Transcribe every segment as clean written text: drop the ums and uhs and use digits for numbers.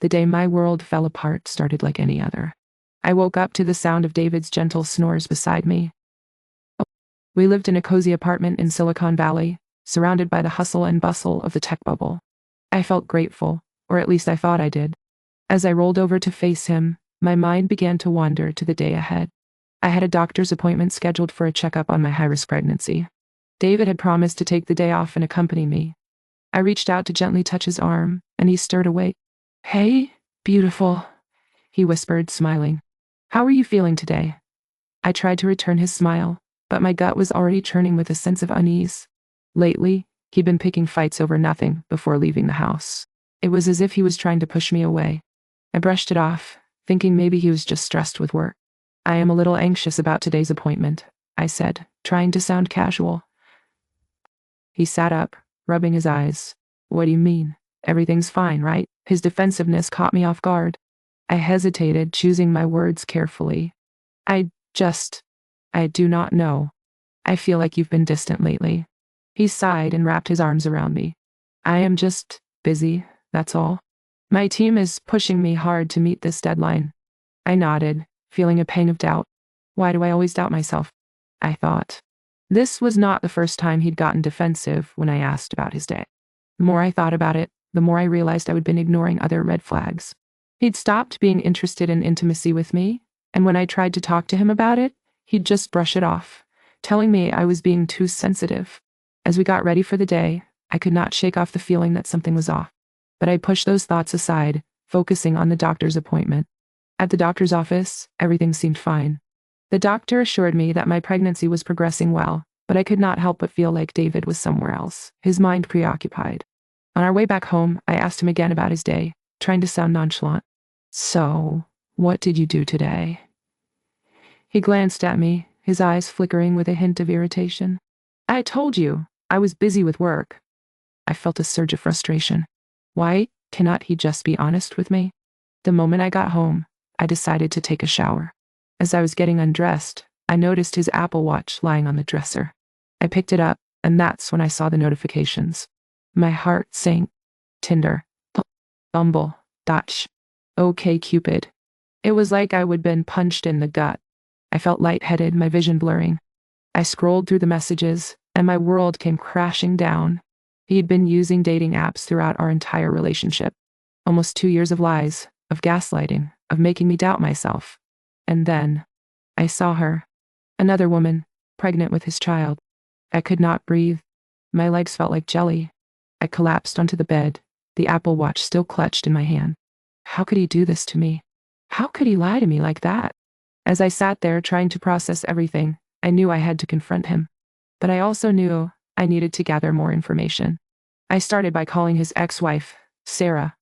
The day my world fell apart started like any other. I woke up to the sound of David's gentle snores beside me. We lived in a cozy apartment in Silicon Valley, surrounded by the hustle and bustle of the tech bubble. I felt grateful, or at least I thought I did. As I rolled over to face him, my mind began to wander to the day ahead. I had a doctor's appointment scheduled for a checkup on my high-risk pregnancy. David had promised to take the day off and accompany me. I reached out to gently touch his arm, and he stirred awake. "Hey, beautiful," he whispered, smiling. "How are you feeling today?" I tried to return his smile, but my gut was already churning with a sense of unease. Lately, he'd been picking fights over nothing before leaving the house. It was as if he was trying to push me away. I brushed it off, thinking maybe he was just stressed with work. "I am a little anxious about today's appointment," I said, trying to sound casual. He sat up, rubbing his eyes. "What do you mean? Everything's fine, right?" His defensiveness caught me off guard. I hesitated, choosing my words carefully. I do not know. I feel like you've been distant lately." He sighed and wrapped his arms around me. "I am just busy, that's all. My team is pushing me hard to meet this deadline." I nodded, feeling a pang of doubt. Why do I always doubt myself? I thought. This was not the first time he'd gotten defensive when I asked about his day. The more I thought about it, the more I realized I had been ignoring other red flags. He'd stopped being interested in intimacy with me, and when I tried to talk to him about it, he'd just brush it off, telling me I was being too sensitive. As we got ready for the day, I could not shake off the feeling that something was off. But I pushed those thoughts aside, focusing on the doctor's appointment. At the doctor's office, everything seemed fine. The doctor assured me that my pregnancy was progressing well, but I could not help but feel like David was somewhere else, his mind preoccupied. On our way back home, I asked him again about his day, trying to sound nonchalant. "So, what did you do today?" He glanced at me, his eyes flickering with a hint of irritation. "I told you, I was busy with work." I felt a surge of frustration. Why cannot he just be honest with me? The moment I got home, I decided to take a shower. As I was getting undressed, I noticed his Apple Watch lying on the dresser. I picked it up, and that's when I saw the notifications. My heart sank. Tinder, Bumble, Dutch, OkCupid. It was like I would been punched in the gut. I felt lightheaded, my vision blurring. I scrolled through the messages, and my world came crashing down. He'd been using dating apps throughout our entire relationship. Almost 2 years of lies, of gaslighting, of making me doubt myself. And then, I saw her. Another woman, pregnant with his child. I could not breathe. My legs felt like jelly. I collapsed onto the bed, the Apple Watch still clutched in my hand. How could he do this to me? How could he lie to me like that? As I sat there trying to process everything, I knew I had to confront him. But I also knew I needed to gather more information. I started by calling his ex-wife, Sarah.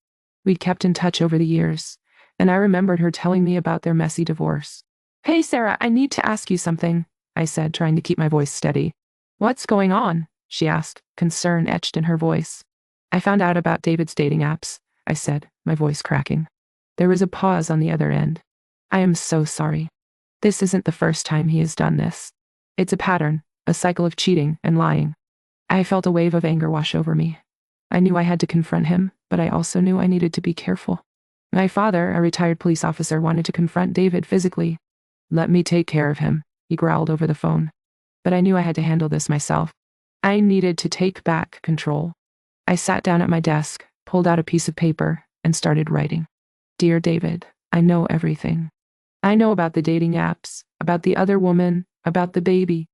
We'd kept in touch over the years, and I remembered her telling me about their messy divorce. "Hey Sarah, I need to ask you something," I said, trying to keep my voice steady. "What's going on?" she asked, concern etched in her voice. "I found out about David's dating apps," I said, my voice cracking. There was a pause on the other end. "I am so sorry. This isn't the first time he has done this. It's a pattern, a cycle of cheating and lying." I felt a wave of anger wash over me. I knew I had to confront him, but I also knew I needed to be careful. My father, a retired police officer, wanted to confront David physically. "Let me take care of him," he growled over the phone. But I knew I had to handle this myself. I needed to take back control. I sat down at my desk, pulled out a piece of paper, and started writing. "Dear David, I know everything. I know about the dating apps, about the other woman, about the baby.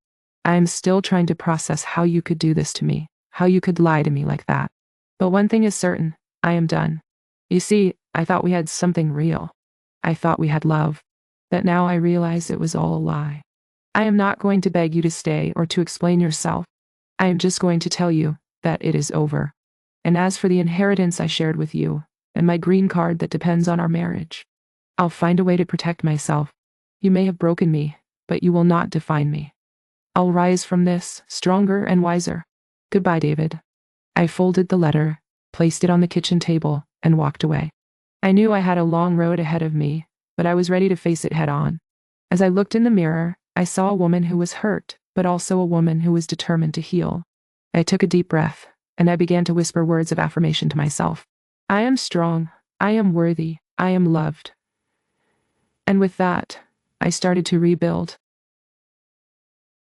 I am still trying to process how you could do this to me, how you could lie to me like that. But one thing is certain, I am done. You see, I thought we had something real. I thought we had love. But now I realize it was all a lie. I am not going to beg you to stay or to explain yourself. I am just going to tell you that it is over. And as for the inheritance I shared with you, and my green card that depends on our marriage, I'll find a way to protect myself. You may have broken me, but you will not define me. I'll rise from this, stronger and wiser. Goodbye, David." I folded the letter, placed it on the kitchen table, and walked away. I knew I had a long road ahead of me, but I was ready to face it head on. As I looked in the mirror, I saw a woman who was hurt, but also a woman who was determined to heal. I took a deep breath, and I began to whisper words of affirmation to myself. "I am strong. I am worthy. I am loved. And with that, I started to rebuild.